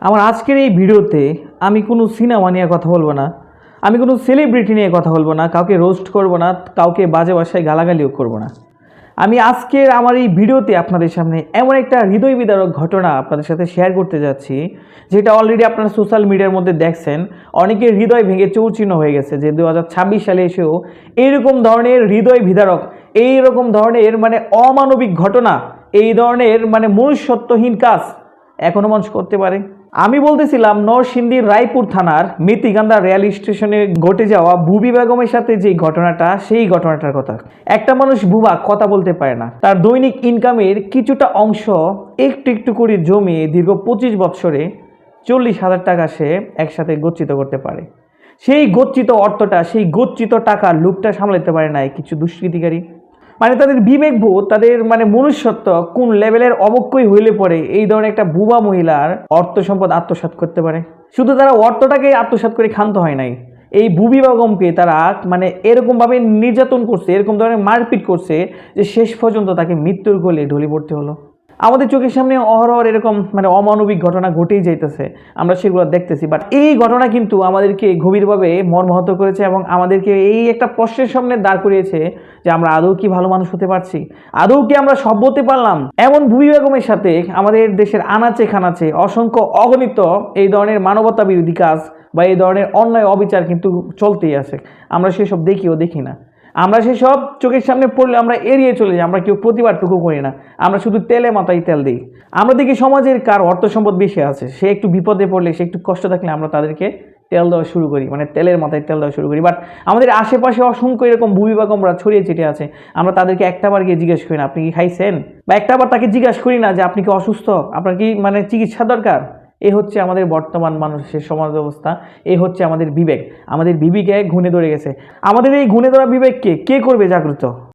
আমার আজকের এই ভিডিওতে আমি কোনো সিনেমা নিয়ে কথা বলবো না, আমি কোনো সেলিব্রিটি নিয়ে কথা বলবো না, কাউকে রোস্ট করব না, কাউকে বাজে ভাষায় গালাগালিও করব না। আমি আজকের আমার এই ভিডিওতে আপনাদের সামনে এমন একটা হৃদয় বিদারক ঘটনা আপনাদের সাথে শেয়ার করতে যাচ্ছি, যেটা অলরেডি আপনারা সোশ্যাল মিডিয়ার মধ্যে দেখছেন। অনেকের হৃদয় ভেঙে চৌচিন্ন হয়ে গেছে যে 2026 সালে এসেও এইরকম ধরনের হৃদয় বিদারক, এইরকম ধরনের অমানবিক ঘটনা, এই ধরনের মনুষ্যত্বহীন কাজ এখনও মানুষ করতে পারে। আমি বলতেছিলাম নরসিংদীর রায়পুর থানার মেথিকান্দা রেল স্টেশনে ঘটে যাওয়া বুবি বেগমের সাথে যে ঘটনাটা, সেই ঘটনাটার কথা। একটা মানুষ বুবা কথা বলতে পারে না, তার দৈনিক ইনকামের কিছুটা অংশ একটু একটু করে জমিয়ে দীর্ঘ 25 বৎসরে 40,000 টাকা সে একসাথে গচ্ছিত করতে পারে। সেই গচ্ছিত অর্থটা, সেই গচ্ছিত টাকার লুপটা সামলাতে পারে না কিছু দুষ্কৃতিকারী। তাদের বিবেকবোধ, তাদের মনুষ্যত্ব কোন লেভেলের অবক্ষয় হইলে পরে এই ধরনের একটা বুবা মহিলার অর্থ সম্পদ আত্মসাৎ করতে পারে। শুধু তারা অর্থটাকে আত্মসাৎ করে ক্ষান্ত হয় নাই, এই বুবি বেগমকে তারা এরকমভাবে নির্যাতন করছে, এরকম ধরনের মারপিট করছে যে শেষ পর্যন্ত তাকে মৃত্যুর কোলে ঢলে পড়তে হলো। আমাদের চোখের সামনে অহরহ এরকম অমানবিক ঘটনা ঘটেই যাইতেছে, আমরা সেগুলো দেখতেছি। বাট এই ঘটনা কিন্তু আমাদেরকে গভীরভাবে মর্মাহত করেছে এবং আমাদেরকে এই একটা প্রশ্নের সামনে দাঁড় করিয়েছে যে আমরা আদৌ কি ভালো মানুষ হতে পারছি, আদৌ কি আমরা সভ্য হতে পারলাম। এমন বুবি বেগমের সাথে আমাদের দেশের আনাচে খানাচে অসংখ্য অগণিত এই ধরনের মানবতা বিরোধী কাজ বা এই ধরনের অন্যায় অবিচার কিন্তু চলতেই আছে। আমরা সেসব দেখিও দেখি না, আমরা সেসব চোখের সামনে পড়লে আমরা এড়িয়ে চলে যাই, আমরা কেউ প্রতিবাদটুকু করি না, আমরা শুধু তেলে মাথায় তেল দিই। আমরা দেখি সমাজের কার অর্থ সম্পদ বেশি আছে, সে একটু বিপদে পড়লে, সে একটু কষ্ট থাকলে আমরা তাদেরকে তেল দেওয়া শুরু করি, তেলের মাথায় তেল দেওয়া শুরু করি। বাট আমাদের আশেপাশে অসংখ্য এরকম বুবি বেগমরা ছড়িয়ে ছিটিয়ে আছে, আমরা তাদেরকে একটাবার গিয়ে জিজ্ঞেস করি না আপনি কি খাইছেন, বা একটাবার তাকে জিজ্ঞাসা করি না যে আপনি কি অসুস্থ, আপনার কি চিকিৎসা দরকার। এ হচ্ছে আমাদের বর্তমান মানুষের সমাজ ব্যবস্থা, এ হচ্ছে আমাদের বিবেক। আমাদের বিবেকে ঘুণে ধরে গেছে। আমাদের এই ঘুণে ধরা বিবেককে কে করবে জাগ্রত?